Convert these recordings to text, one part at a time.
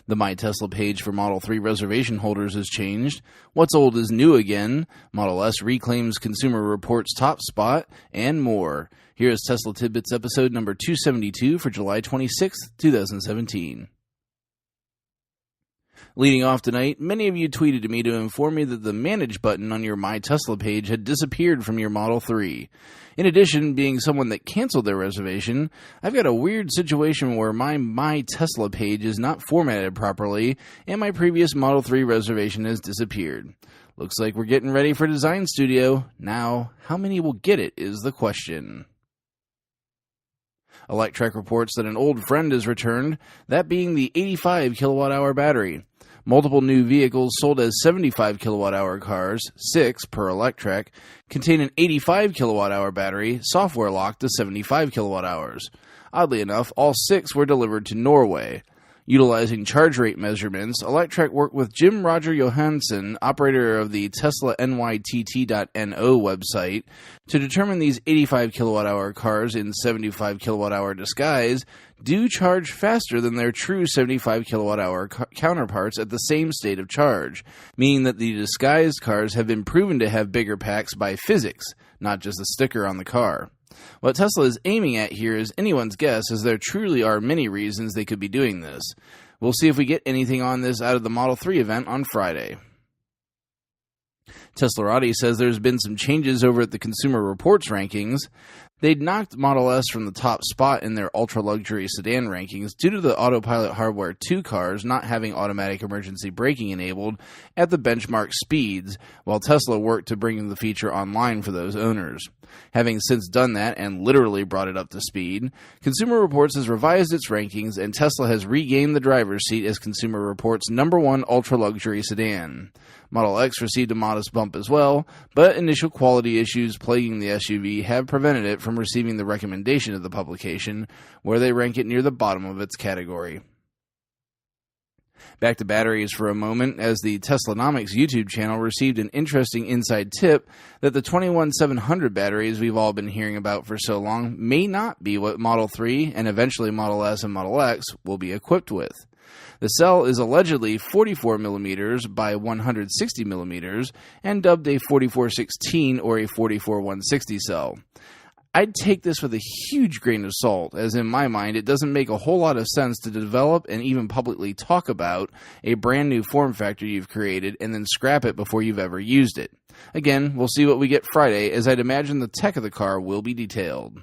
The My Tesla page for Model 3 reservation holders has changed. What's old is new again. Model S reclaims Consumer Reports' top spot, and more. Here is Tesla Tidbits episode number 272 for July 26, 2017. Leading off tonight, many of you tweeted to me to inform me that the Manage button on your My Tesla page had disappeared from your Model 3. In addition, being someone that canceled their reservation, I've got a weird situation where my Tesla page is not formatted properly, and my previous Model 3 reservation has disappeared. Looks like we're getting ready for Design Studio. Now, how many will get it is the question. Electrek reports that an old friend has returned, that being the 85 kilowatt-hour battery. Multiple new vehicles sold as 75 kilowatt-hour cars, 6 per Electrek, contain an 85 kilowatt-hour battery, software locked to 75 kilowatt-hours. Oddly enough, all 6 were delivered to Norway. Utilizing charge rate measurements, Electrek worked with Jim Roger Johansson, operator of the Tesla NYTT.no website, to determine these 85 kilowatt-hour cars in 75 kilowatt-hour disguise do charge faster than their true 75 kilowatt-hour counterparts at the same state of charge, meaning that the disguised cars have been proven to have bigger packs by physics, not just the sticker on the car. What Tesla is aiming at here is anyone's guess, as there truly are many reasons they could be doing this. We'll see if we get anything on this out of the Model 3 event on Friday. Teslarati says there's been some changes over at the Consumer Reports rankings. They'd knocked Model S from the top spot in their ultra-luxury sedan rankings due to the Autopilot Hardware 2 cars not having automatic emergency braking enabled at the benchmark speeds, while Tesla worked to bring the feature online for those owners. Having since done that and literally brought it up to speed, Consumer Reports has revised its rankings, and Tesla has regained the driver's seat as Consumer Reports' #1 ultra-luxury sedan. Model X received a modest bump as well, but initial quality issues plaguing the SUV have prevented it from receiving the recommendation of the publication, where they rank it near the bottom of its category. Back to batteries for a moment, as the Teslanomics YouTube channel received an interesting inside tip that the 21700 batteries we've all been hearing about for so long may not be what Model 3 and eventually Model S and Model X will be equipped with. The cell is allegedly 44mm by 160mm and dubbed a 4416 or a 44160 cell. I'd take this with a huge grain of salt, as in my mind it doesn't make a whole lot of sense to develop and even publicly talk about a brand new form factor you've created and then scrap it before you've ever used it. Again, we'll see what we get Friday, as I'd imagine the tech of the car will be detailed.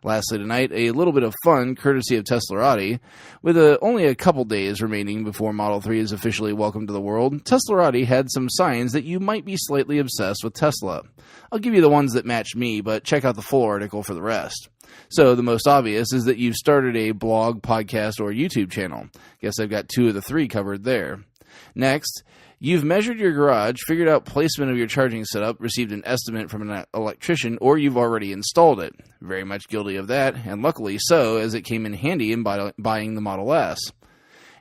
Lastly tonight, a little bit of fun courtesy of Teslarati. With only a couple days remaining before Model 3 is officially welcome to the world, Teslarati had some signs that you might be slightly obsessed with Tesla. I'll give you the ones that match me, but check out the full article for the rest. So the most obvious is that you've started a blog, podcast, or YouTube channel. Guess I've got 2 of the 3 covered there. Next, you've measured your garage, figured out placement of your charging setup, received an estimate from an electrician, or you've already installed it. Very much guilty of that, and luckily so, as it came in handy in buying the Model S.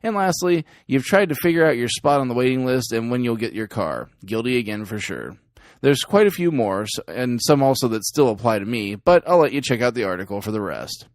And lastly, you've tried to figure out your spot on the waiting list and when you'll get your car. Guilty again for sure. There's quite a few more, and some also that still apply to me, but I'll let you check out the article for the rest.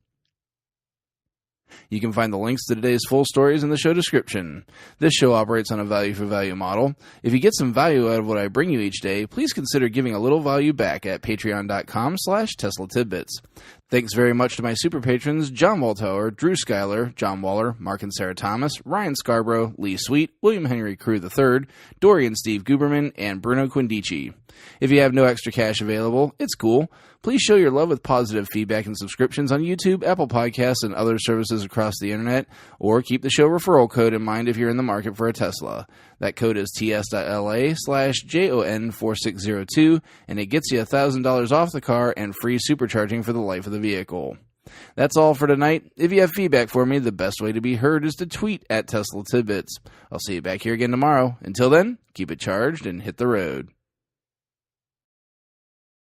You can find the links to today's full stories in the show description. This show operates on a value-for-value model. If you get some value out of what I bring you each day, please consider giving a little value back at patreon.com/Tesla Tidbits. Thanks very much to my super patrons, John Waltauer, Drew Schuyler, John Waller, Mark and Sarah Thomas, Ryan Scarborough, Lee Sweet, William Henry Crew III, Dorian Steve Guberman, and Bruno Quindici. If you have no extra cash available, it's cool. Please show your love with positive feedback and subscriptions on YouTube, Apple Podcasts, and other services across the internet, or keep the show referral code in mind if you're in the market for a Tesla. That code is ts.la/JON4602, and it gets you $1,000 off the car and free supercharging for the life of the vehicle. That's all for tonight. If you have feedback for me, the best way to be heard is to tweet at Tesla Tidbits. I'll see you back here again tomorrow. Until then, keep it charged and hit the road.